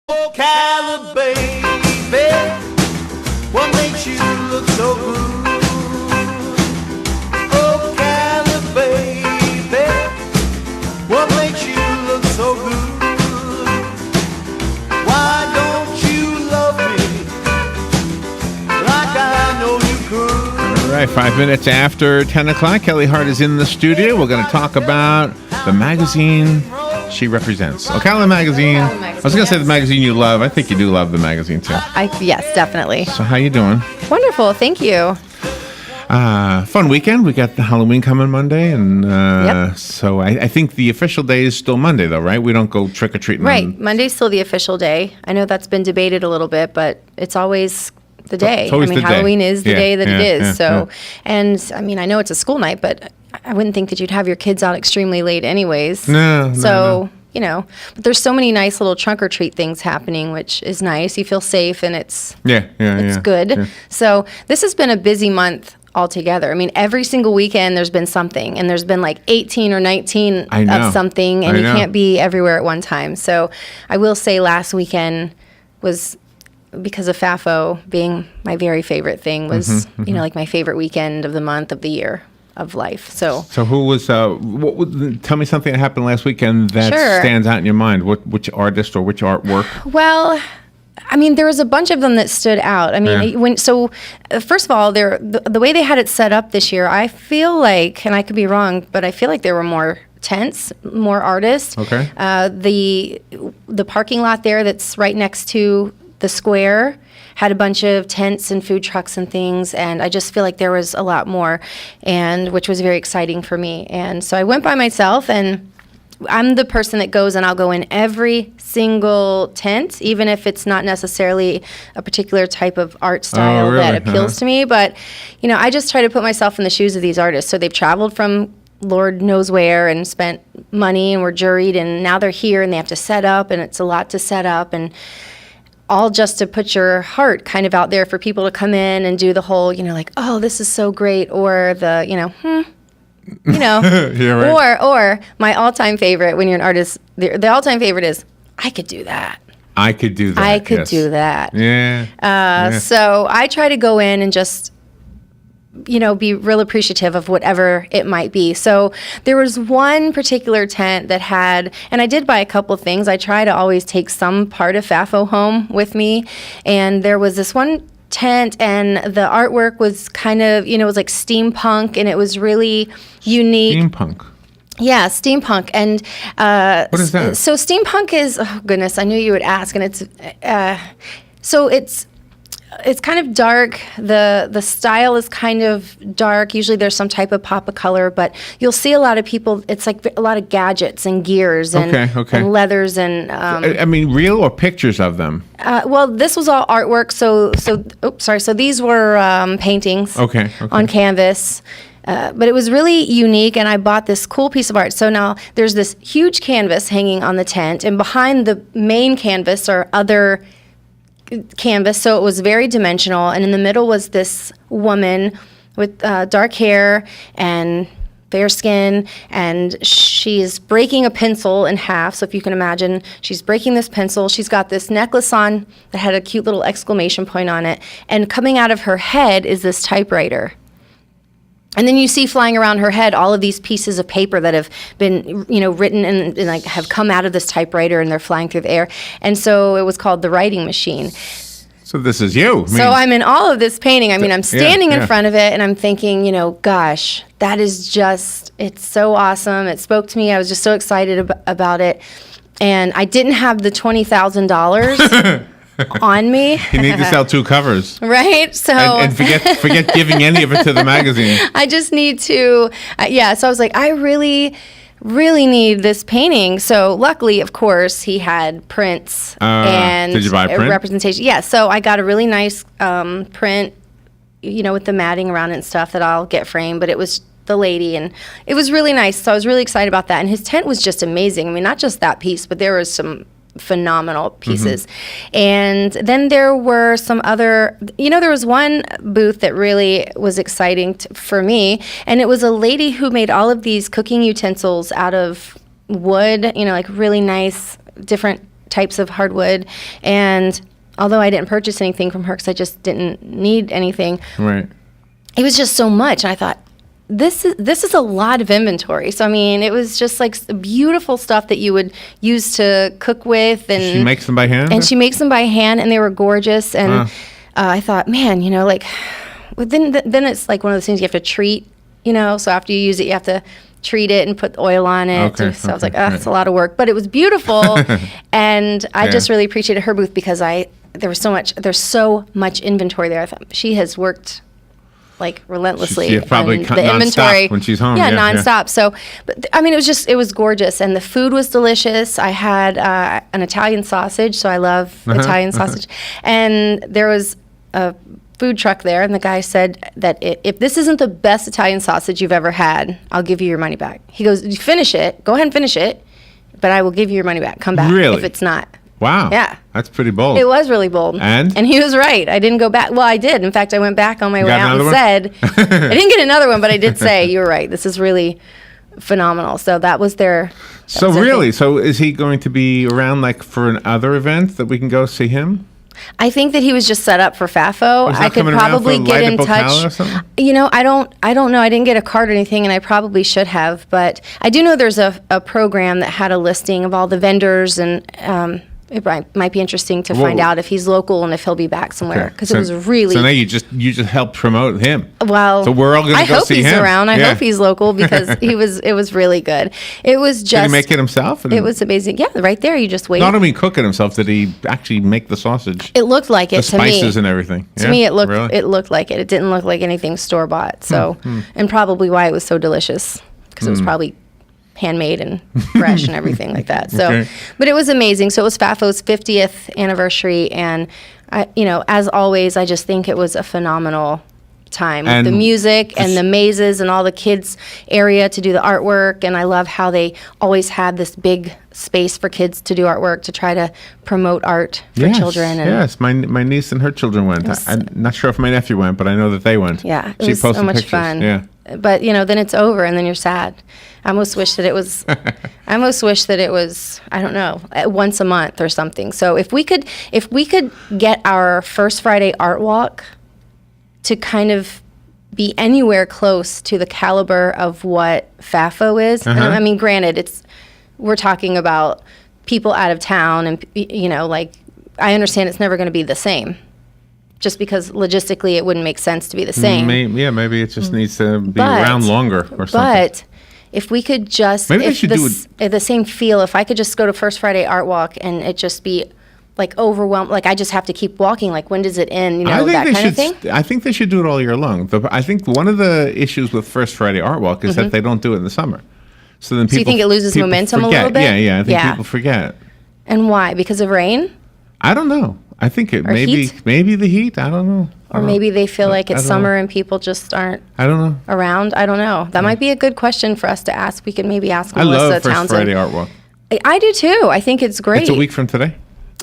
Ocala, baby, what makes you look so good? Ocala, baby, what makes you look so good? Why don't you love me like I know you could? All right, 5 minutes after 10 o'clock, Kelli Hart is in the studio. We're going to talk about the magazine she represents. Ocala magazine. I was going to say the magazine you love. I think you do love the magazine, too. Yes, definitely. So how you doing? Wonderful. Thank you. Fun weekend. We got the Halloween coming Monday, and Yep. so I think the official day is still Monday, though, right? We don't go trick-or-treating. Right. Monday's still the official day. I know that's been debated a little bit, but it's always the day. It's always the day. Halloween is the day that it is. Yeah, so, and I mean, I know it's a school night, but I wouldn't think that you'd have your kids out extremely late anyways. No. You know, but there's so many nice little trunk or treat things happening, which is nice. You feel safe and it's good. Yeah. So this has been a busy month altogether. I mean, every single weekend there's been something, and there's been like 18 or 19 of something, and you can't be everywhere at one time. So I will say last weekend was, because of FAFO being my very favorite thing, was, you know, like my favorite weekend of the month, of the year, of life. So who was, tell me something that happened last weekend that stands out in your mind. Which artist or which artwork? Well, I mean, there was a bunch of them that stood out. I mean, first of all, the way they had it set up this year, I feel like, and I could be wrong, but I feel like there were more tents, more artists. Okay. The parking lot there that's right next to the square had a bunch of tents and food trucks and things, and I just feel like there was a lot more, and which was very exciting for me. And so I went by myself, and I'm the person that goes, and I'll go in every single tent, even if it's not necessarily a particular type of art style that appeals to me. But, you know, I just try to put myself in the shoes of these artists. So they've traveled from Lord knows where and spent money and were juried, and now they're here and they have to set up, and it's a lot to set up, and all just to put your heart kind of out there for people to come in and do the whole, you know, like, oh, this is so great, or the, you know, Yeah, right. or my all-time favorite when you're an artist, the all-time favorite is, I could do that. I could do that. I could do that. Yeah. So I try to go in and just, you know, be real appreciative of whatever it might be. So there was one particular tent that had, and I did buy a couple of things. I try to always take some part of FAFO home with me. And there was this one tent, and the artwork was kind of, you know, it was like steampunk, and it was really unique. Steampunk. Yeah, steampunk. And what is that? So steampunk is, oh goodness, I knew you would ask, and it's kind of dark. The style is kind of dark. Usually there's some type of pop of color, but you'll see a lot of people, it's like a lot of gadgets and gears and, and leathers and... I mean, real or pictures of them? Well, this was all artwork. So these were paintings on canvas. But it was really unique, and I bought this cool piece of art. So now there's this huge canvas hanging on the tent, and behind the main canvas are other canvas, so it was very dimensional, and in the middle was this woman with dark hair and fair skin, and she's breaking a pencil in half. So if you can imagine, she's breaking this pencil. She's got this necklace on that had a cute little exclamation point on it, and coming out of her head is this typewriter. And then you see flying around her head all of these pieces of paper that have been, you know, written and like have come out of this typewriter, and they're flying through the air. And so it was called the writing machine. So this is you. So I'm in all of this painting. I mean, I'm standing in front of it, and I'm thinking, you know, gosh, that is just, it's so awesome. It spoke to me. I was just so excited about it. And I didn't have the $20,000 on me. You need to sell 2 covers. Right? So and forget giving any of it to the magazine. I just need to, so I was like, I really need this painting. So luckily, of course, he had prints and did you buy a print? Representation. Yeah, so I got a really nice print, you know, with the matting around it and stuff that I'll get framed, but it was the lady, and it was really nice. So I was really excited about that. And his tent was just amazing. I mean, not just that piece, but there was some phenomenal pieces. And then there were some other, you know, there was one booth that really was exciting for me, and it was a lady who made all of these cooking utensils out of wood, you know, like really nice different types of hardwood. And although I didn't purchase anything from her because I just didn't need anything, right, it was just so much. And I thought, this is a lot of inventory. So I mean, it was just like beautiful stuff that you would use to cook with. And she makes them by hand. And she makes them by hand, and they were gorgeous. And I thought, man, like, then it's like one of those things you have to treat. So after you use it, you have to treat it and put oil on it. Okay, so I was like, it's a lot of work, but it was beautiful. And I just really appreciated her booth because there's so much inventory there. I thought she has worked like relentlessly. She's probably on the inventory when she's home. Yeah, nonstop. So, but I mean, it was gorgeous, and the food was delicious. I had an Italian sausage, so I love Italian sausage, and there was a food truck there, and the guy said that if this isn't the best Italian sausage you've ever had, I'll give you your money back. He goes, you finish it, go ahead and finish it, but I will give you your money back. Come back if it's not. Wow. Yeah. That's pretty bold. It was really bold. And he was right. I didn't go back. Well, I did. In fact, I went back on my way out and said, I didn't get another one, but I did say, you're right. This is really phenomenal. So that was their. So is he going to be around like for another event that we can go see him? I think that he was just set up for FAFO. I could probably get in touch. I don't know. I didn't get a card or anything, and I probably should have. But I do know there's a program that had a listing of all the vendors, and it might be interesting to find out if he's local and if he'll be back somewhere, because it was really. So now you just helped promote him. Well, so we're all going to go see him. I hope he's around. I hope he's local because it was really good. It was just. Did he make it himself? It was amazing. Yeah, right there. You just wait. Not only cook it himself. Did he actually make the sausage? It looked like it to me. The spices and everything. To me, it looked like it. It didn't look like anything store bought. So, and probably why it was so delicious, because it was probably handmade and fresh and everything like that. So, but it was amazing. So it was FAFO's 50th anniversary, and as always, I just think it was a phenomenal time with the music and the mazes and all the kids area to do the artwork. And I love how they always had this big space for kids to do artwork to try to promote art for children. And yes, my niece and her children went. I'm not sure if my nephew went, but I know that they went. Yeah, it was so much fun. Yeah. But then it's over, and then you're sad. I almost wish that it was. I don't know, once a month or something. So if we could get our First Friday Art Walk to kind of be anywhere close to the caliber of what FAFO is. And I mean, granted, we're talking about people out of town, and I understand it's never going to be the same. Just because logistically it wouldn't make sense to be the same. Maybe it just needs to be around longer or something. But if we could just, maybe they should do the same feel, if I could just go to First Friday Art Walk and it just be like overwhelmed, like I just have to keep walking, like when does it end, that kind of thing? I think they should do it all year long. I think one of the issues with First Friday Art Walk is that they don't do it in the summer. So then you think it loses momentum a little bit? Yeah, I think people forget. And why? Because of rain? I don't know. I think it maybe the heat. I don't know. Or maybe they feel like it's summer and people just aren't around. I don't know. That might be a good question for us to ask. We could maybe ask Melissa Townsend. I love First Friday Art Walk. I do too. I think it's great. It's a week from today.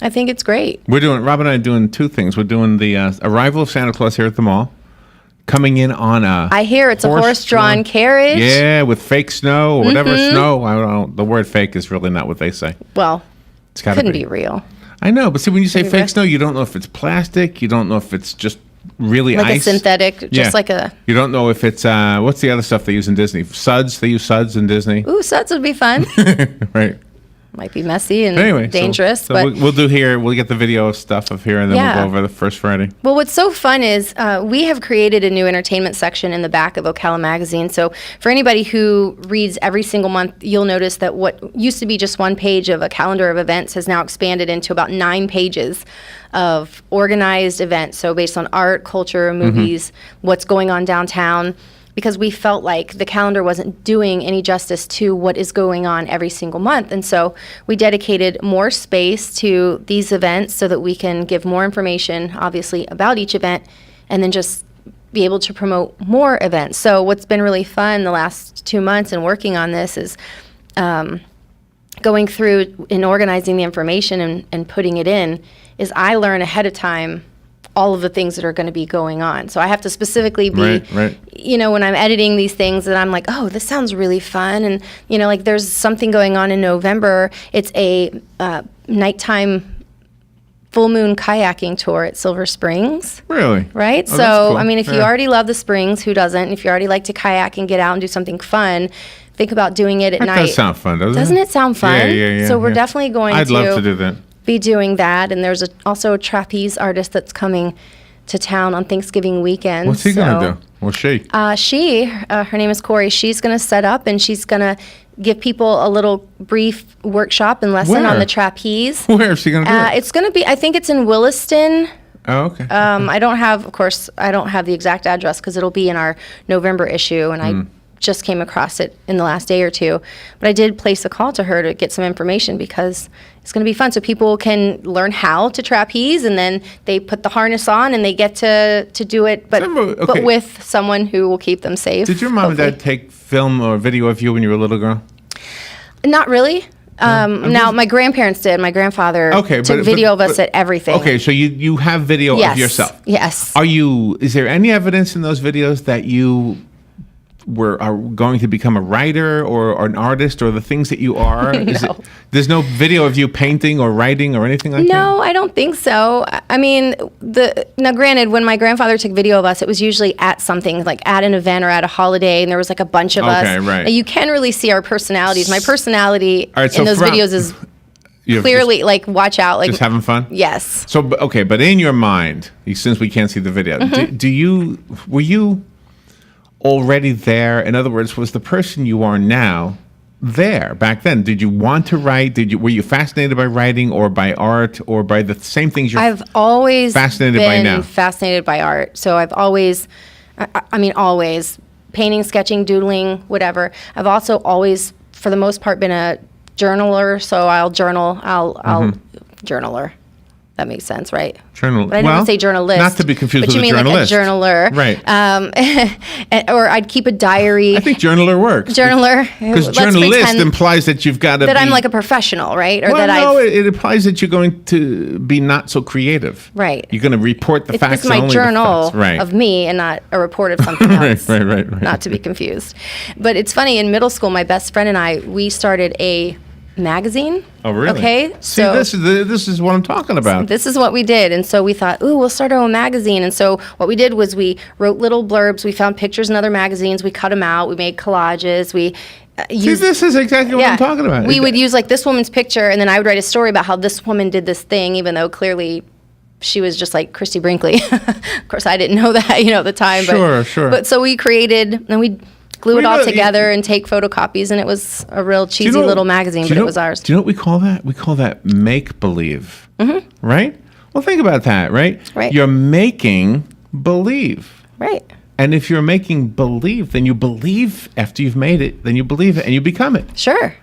I think it's great. Rob and I are doing two things. We're doing the arrival of Santa Claus here at the mall. Coming in on I hear it's a horse-drawn carriage. Yeah, with fake snow or whatever snow. I don't know. The word fake is really not what they say. Well, it's gotta couldn't be real. I know, but see, when you say fake snow, you don't know if it's plastic. You don't know if it's just really like ice. A synthetic, just like a... You don't know if it's, what's the other stuff they use in Disney? Suds. They use suds in Disney. Ooh, suds would be fun. Right. Might be messy and dangerous. So but we'll do here. We'll get the video stuff of here, and then we'll go over the First Friday. Well, what's so fun is we have created a new entertainment section in the back of Ocala magazine. So for anybody who reads every single month, you'll notice that what used to be just one page of a calendar of events has now expanded into about 9 pages of organized events. So based on art, culture, movies, what's going on downtown. Because we felt like the calendar wasn't doing any justice to what is going on every single month. And so we dedicated more space to these events so that we can give more information, obviously, about each event, and then just be able to promote more events. So what's been really fun the last 2 months and working on this is going through and organizing the information and putting it in, is I learn ahead of time all of the things that are going to be going on. So I have to specifically be, right. When I'm editing these things that I'm like, oh, this sounds really fun. And, like there's something going on in November. It's a nighttime full moon kayaking tour at Silver Springs. Really? Right? Oh, so, that's cool. if you already love the springs, who doesn't? If you already like to kayak and get out and do something fun, think about doing it at night. That does sound fun, doesn't it? Doesn't it sound fun? Yeah. So we're definitely going I'd love to do that. Be doing that. And there's also a trapeze artist that's coming to town on Thanksgiving weekend. What's he going to do? Well, her name is Corey. She's going to set up and she's going to give people a little brief workshop and lesson on the trapeze. Where is she going to do it? It's going to be, I think it's in Williston. Oh, okay. I don't have the exact address because it'll be in our November issue, and I just came across it in the last day or two. But I did place a call to her to get some information because it's going to be fun. So people can learn how to trapeze, and then they put the harness on and they get to do it, but with someone who will keep them safe. Did your mom and dad take film or video of you when you were a little girl? Not really. Now, my grandparents did. My grandfather took video of us at everything. Okay, so you have video of yourself. Yes. Is there any evidence in those videos that you are going to become a writer or an artist or the things that you are? No. There's no video of you painting or writing or anything like that? No, I don't think so. I mean, now granted, when my grandfather took video of us, it was usually at something, like at an event or at a holiday, and there was like a bunch of us. Okay, right. And you can really see our personalities. My personality in those videos is clearly like, watch out. Like, just having fun? Yes. So, okay, but in your mind, since we can't see the video, were you already there? In other words, was the person you are now there back then? Did you want to write? Were you fascinated by writing or by art or by the same things I've always fascinated by now? Fascinated by art. So I've always, always painting, sketching, doodling, whatever. I've also always, for the most part, been a journaler. So I'll journal. I'll journaler. That makes sense, right? Journal. But I didn't say journalist. Not to be confused with a But journalist. you mean like a journaler. Right. Or I'd keep a diary. I think journaler works. Journaler. Because journalist implies that you've got to that I'm like a professional, right? Or it implies that you're going to be not so creative. Right. You're going to report the facts. It's my journal of me and not a report of something else. Right. Not to be confused. But it's funny, in middle school, my best friend and I, we started a magazine. Oh, really? Okay. See, this is what I'm talking about. This is what we did. And so we thought, we'll start our own magazine. And so what we did was we wrote little blurbs. We found pictures in other magazines. We cut them out. We made collages. This is exactly what I'm talking about. We would use like this woman's picture, and then I would write a story about how this woman did this thing, even though clearly she was just like Christy Brinkley. Of course, I didn't know that, at the time. Sure. But so we created, and we glue it all together and take photocopies, and it was a real cheesy little magazine, but it was ours. Do you know what we call that? We call that make-believe, right? Well, think about that, right? Right. You're making believe. Right. And if you're making believe, then you believe after you've made it, then you believe it, and you become it. Sure.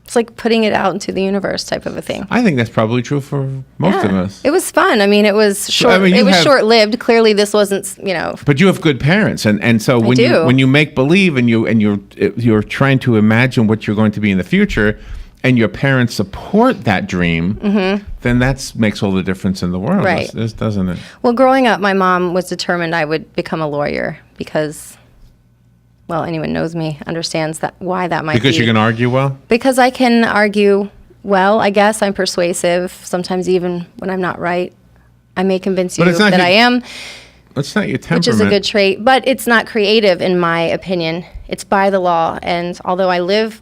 It's like putting it out into the universe type of a thing. I think that's probably true for most of us. It was fun. It was short. It was short-lived. Clearly, this wasn't. But you have good parents, and so when you make believe and you're trying to imagine what you're going to be in the future, and your parents support that dream, then that makes all the difference in the world, right? Doesn't it? Well, growing up, my mom was determined I would become a lawyer because. Well, anyone knows me understands why that might be. Because you can argue well? Because I can argue well, I guess. I'm persuasive, sometimes even when I'm not right. I may convince you that I am. It's not your temperament. Which is a good trait. But it's not creative, in my opinion. It's by the law. And although I live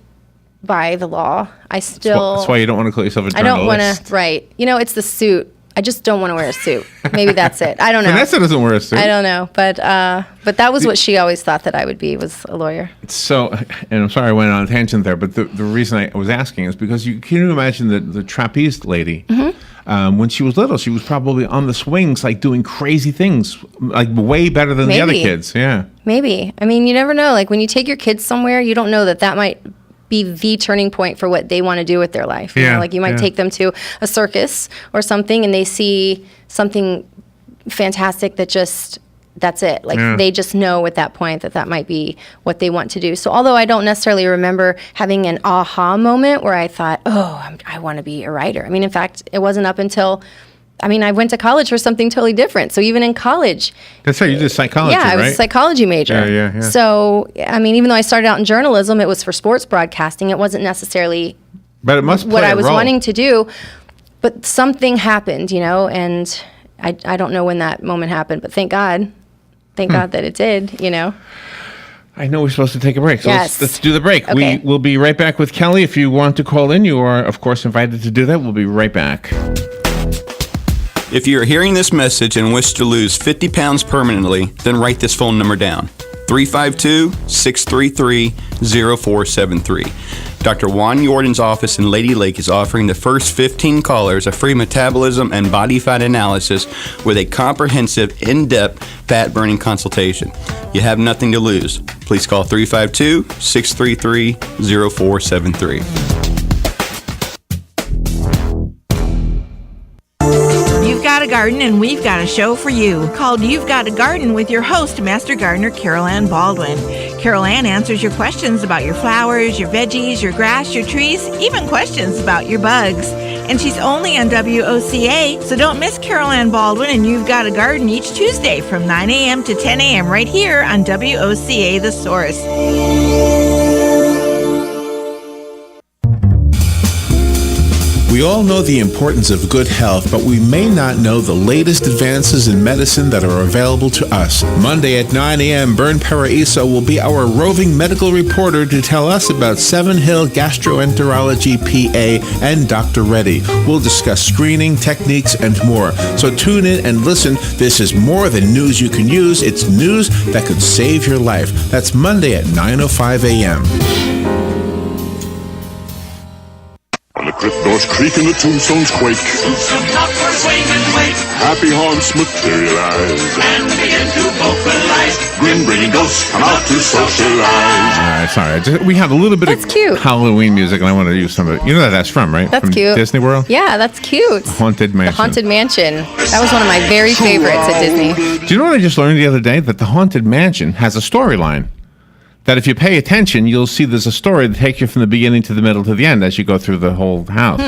by the law, I still... That's why you don't want to call yourself a journalist. I don't want to... Right. It's the suit. I just don't want to wear a suit. Maybe that's it. I don't know. Vanessa doesn't wear a suit. I don't know. But that was what she always thought that I would be, was a lawyer. So, and I'm sorry I went on a tangent there, but the reason I was asking is because can you imagine the trapeze lady? When she was little, she was probably on the swings, like doing crazy things, like way better than the other kids. Yeah. Maybe. You never know. Like when you take your kids somewhere, you don't know that might be the turning point for what they want to do with their life. You might take them to a circus or something and they see something fantastic that's it. They just know at that point that might be what they want to do. So although I don't necessarily remember having an aha moment where I thought, I want to be a writer. In fact, it wasn't up until I mean, I went to college for something totally different. So even in college. That's right. You did psychology, right? Yeah, I was a psychology major. Yeah. So, I mean, even though I started out in journalism, it was for sports broadcasting. It wasn't necessarily but it must what play I was a role. wanting to do. But something happened, and I don't know when that moment happened, but thank God. Thank God that it did, I know we're supposed to take a break, so Yes. let's do the break. Okay. We will be right back with Kelli. If you want to call in, you are, of course, invited to do that. We'll be right back. If you are hearing this message and wish to lose 50 pounds permanently, then write this phone number down, 352-633-0473. Dr. Juan Jordan's office in Lady Lake is offering the first 15 callers a free metabolism and body fat analysis with a comprehensive, in-depth fat-burning consultation. You have nothing to lose. Please call 352-633-0473. You've got a garden and we've got a show for you called You've Got a Garden with your host, Master Gardener Carol Ann Baldwin. Carol Ann answers your questions about your flowers, your veggies, your grass, your trees, even questions about your bugs. And she's only on WOCA, so don't miss Carol Ann Baldwin and You've Got a Garden each Tuesday from 9 a.m. to 10 a.m. right here on WOCA The Source. We all know the importance of good health, but we may not know the latest advances in medicine that are available to us. Monday at 9 a.m., Bern Paraiso will be our roving medical reporter to tell us about Seven Hill Gastroenterology PA and Dr. Reddy. We'll discuss screening, techniques, and more. So tune in and listen. This is more than news you can use. It's news that could save your life. That's Monday at 9:05 a.m. When the cliff doors creak and the tombstones quake, Tombstone toppers wake and wake, happy haunts materialize, and begin to vocalize. grin-bringing ghosts come out to socialize. All right, sorry. We have a little bit That's of cute. Halloween music, and I want to use some of it. You know what that's from, right? That's from cute. Disney World? Yeah, that's cute. Haunted Mansion. The Haunted Mansion. That was one of my very favorites at Disney. Do you know what I just learned the other day? That the Haunted Mansion has a storyline. That if you pay attention, you'll see there's a story that takes you from the beginning to the middle to the end as you go through the whole house.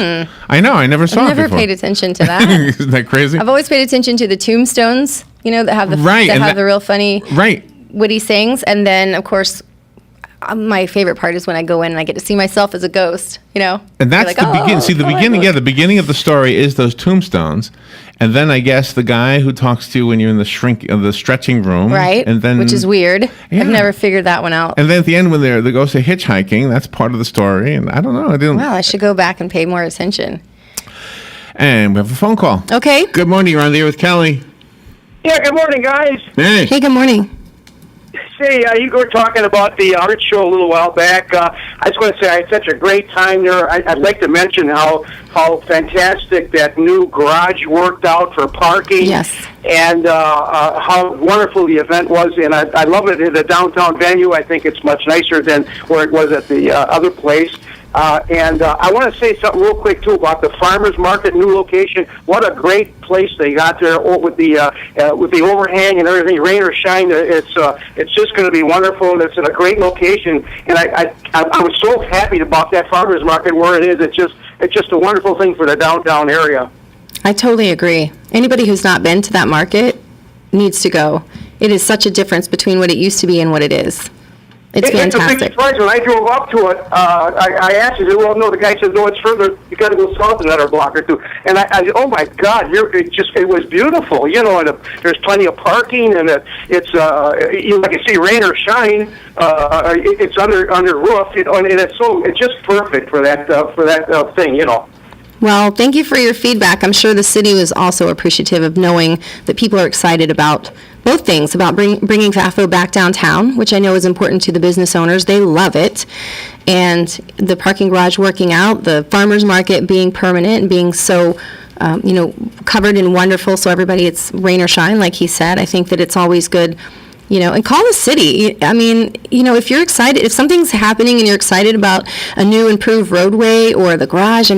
I know, I never saw I've it never before. paid attention to that. Isn't that crazy? I've always paid attention to the tombstones, that have the Right, that and have the real funny, Right. witty sayings, and then of course, my favorite part is when I go in and I get to see myself as a ghost. And that's the beginning. See, the beginning. Yeah, the beginning of the story is those tombstones, and then I guess the guy who talks to you when you're in the stretching room, right? And then, which is weird. Yeah. I've never figured that one out. And then at the end, when the ghosts are hitchhiking, that's part of the story. And I don't know. I didn't. Wow, I should go back and pay more attention. And we have a phone call. Okay. Good morning. You're on the air with Kelli. Yeah, good morning, guys. Hey. Hey, good morning. Say, you were talking about the art show a little while back. I just want to say I had such a great time there. I'd like to mention how fantastic that new garage worked out for parking. Yes. And how wonderful the event was. And I love it at the downtown venue. I think it's much nicer than where it was at the other place. And I want to say something real quick, too, about the Farmers Market new location. What a great place they got there with the overhang and everything, rain or shine. It's just going to be wonderful, and it's in a great location. And I was so happy about that Farmers Market where it is. It's just a wonderful thing for the downtown area. I totally agree. Anybody who's not been to that market needs to go. It is such a difference between what it used to be and what it is. It's fantastic. It's a big surprise. When I drove up to it, I asked him, well, no, the guy said, no, it's further. You got to go south another block or two. And I said, oh, my God, it was beautiful. And there's plenty of parking, and it's like you see, rain or shine, it's under roof, and it's just perfect for that thing, Well, thank you for your feedback. I'm sure the city was also appreciative of knowing that people are excited about both things, about bringing FAFO back downtown, which I know is important to the business owners. They love it. And the parking garage working out, the farmers market being permanent and being so, covered and wonderful. So everybody, it's rain or shine, like he said. I think that it's always good. And call the city. I mean, if you're excited, if something's happening and you're excited about a new improved roadway or the garage,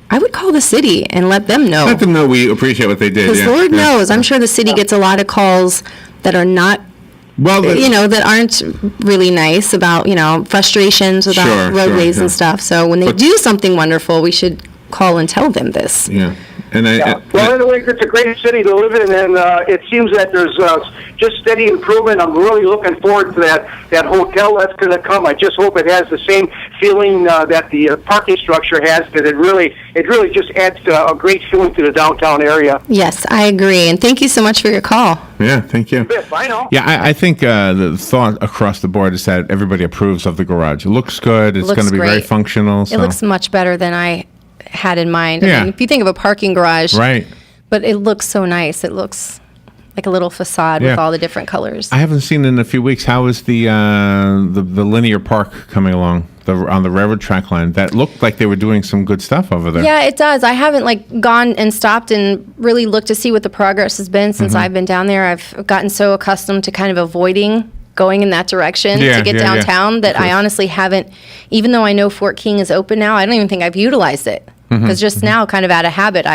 I would call the city and let them know. Let them know we appreciate what they did. Because Lord knows, I'm sure the city gets a lot of calls that are not, that aren't really nice about, frustrations about roadways and stuff. So when they do something wonderful, we should call and tell them this. Yeah. Well, anyway, it's a great city to live in, and it seems that there's just steady improvement. I'm really looking forward to that hotel that's going to come. I just hope it has the same feeling that the parking structure has, that it really just adds a great feeling to the downtown area. Yes, I agree, and thank you so much for your call. Yeah, thank you. Bye now. Yeah, I think the thought across the board is that everybody approves of the garage. It looks good. It's going to be very functional. It looks much better than I had in mind. Yeah. I mean, if you think of a parking garage, right? But it looks so nice. It looks like a little facade with all the different colors. I haven't seen it in a few weeks. How is the linear park coming along on the railroad track line? That looked like they were doing some good stuff over there. Yeah, it does. I haven't gone and stopped and really looked to see what the progress has been since I've been down there. I've gotten so accustomed to kind of avoiding going in that direction to get downtown that I honestly haven't, even though I know Fort King is open now, I don't even think I've utilized it. Because just now, kind of out of habit,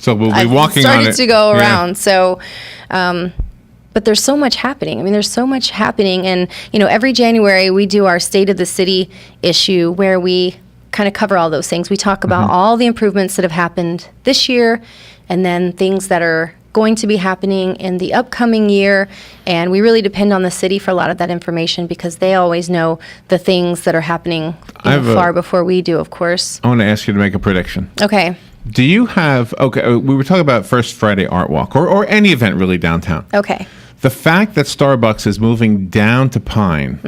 So we'll be walking on it. Started to go around. So, but there's so much happening. I mean, there's so much happening. And, every January we do our State of the City issue where we kind of cover all those things. We talk about all the improvements that have happened this year and then things that are going to be happening in the upcoming year, and we really depend on the city for a lot of that information because they always know the things that are happening far before we do, of course. I want to ask you to make a prediction. Okay. Do you have, we were talking about First Friday Art Walk or any event really downtown. Okay. The fact that Starbucks is moving down to Pine,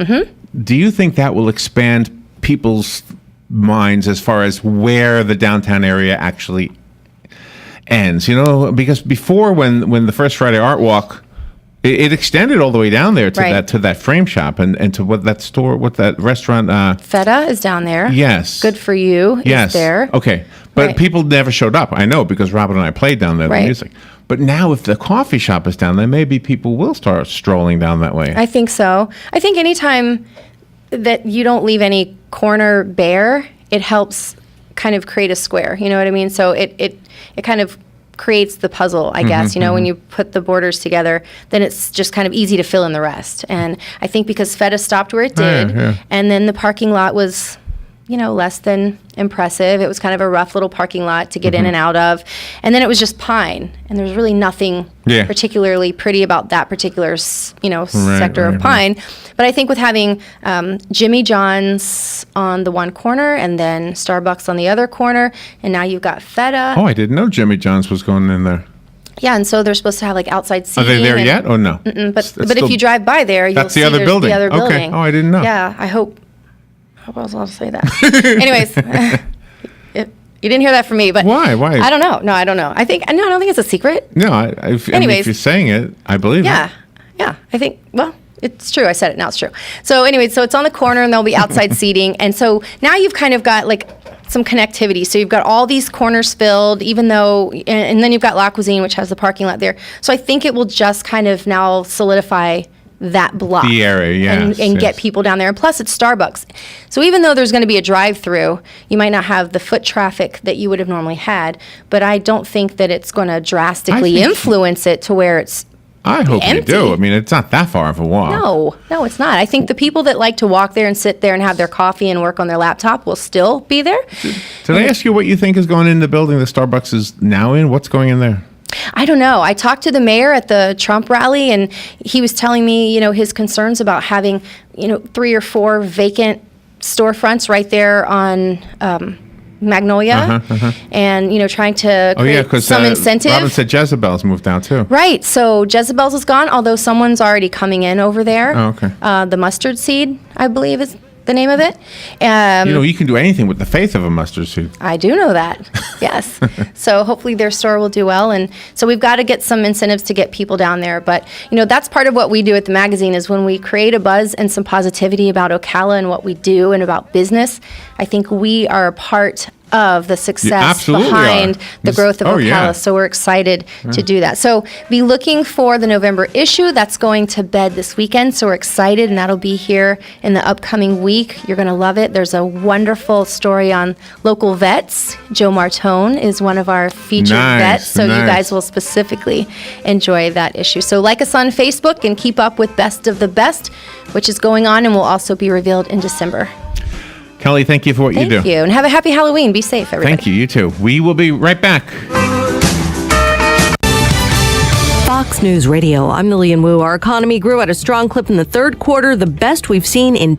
do you think that will expand people's minds as far as where the downtown area actually ends, because before when the First Friday Art Walk, it extended all the way down there to that frame shop and to what that restaurant. Feta is down there. Yes. Good for you. Yes. Is there. Okay. But people never showed up. I know because Robin and I played down there the music. But now if the coffee shop is down there, maybe people will start strolling down that way. I think so. I think anytime that you don't leave any corner bare, it helps kind of create a square. You know what I mean? So it kind of creates the puzzle, I guess. When you put the borders together, then it's just kind of easy to fill in the rest. And I think because Feta stopped where it did, and then the parking lot was, less than impressive. It was kind of a rough little parking lot to get in and out of. And then it was just Pine. And there was really nothing particularly pretty about that particular, sector of Pine. But I think with having Jimmy John's on the one corner and then Starbucks on the other corner, and now you've got Feta. Oh, I didn't know Jimmy John's was going in there. Yeah, and so they're supposed to have outside seating. Are they there yet or no? But if you drive by there, you'll see the other building. The other building. Okay. Oh, I didn't know. Yeah, I hope I was allowed to say that. Anyways, you didn't hear that from me, but why? I don't know. No, I don't know. I don't think it's a secret. No, if you're saying it, I believe it. Yeah. I think. Well, it's true. I said it. Now it's true. So anyway, so it's on the corner, and there'll be outside seating, and so now you've kind of got some connectivity. So you've got all these corners filled, even though, and then you've got La Cuisine, which has the parking lot there. So I think it will just kind of now solidify that block. The area, and get people down there. And plus, it's Starbucks. So even though there's going to be a drive-through, you might not have the foot traffic that you would have normally had, but I don't think that it's going to drastically influence it to where it's I hope empty. you do. I mean, it's not that far of a walk. No, it's not. I think the people that like to walk there and sit there and have their coffee and work on their laptop will still be there. Did I ask you what you think is going in the building that Starbucks is now in? What's going in there? I don't know. I talked to the mayor at the Trump rally, and he was telling me, his concerns about having, 3 or 4 vacant storefronts right there on Magnolia, and trying to create some incentive. Robin said Jezebel's moved down too. Right. So Jezebel's is gone, although someone's already coming in over there. Oh, okay. The Mustard Seed, I believe, is the name of it. You can do anything with the faith of a mustard seed. I do know that. Yes. So hopefully their store will do well. And so we've got to get some incentives to get people down there. But, that's part of what we do at the magazine is when we create a buzz and some positivity about Ocala and what we do and about business, I think we are a part of the success behind the growth of Ocala. Yeah. So we're excited to do that. So be looking for the November issue. That's going to bed this weekend. So we're excited, and that'll be here in the upcoming week. You're going to love it. There's a wonderful story on local vets. Joe Martone is one of our featured vets. So you guys will specifically enjoy that issue. So like us on Facebook and keep up with Best of the Best, which is going on and will also be revealed in December. Kelli, thank you for what you do. Thank you. And have a happy Halloween. Be safe, everybody. Thank you. You too. We will be right back. Fox News Radio. I'm Lillian Wu. Our economy grew at a strong clip in the third quarter, the best we've seen in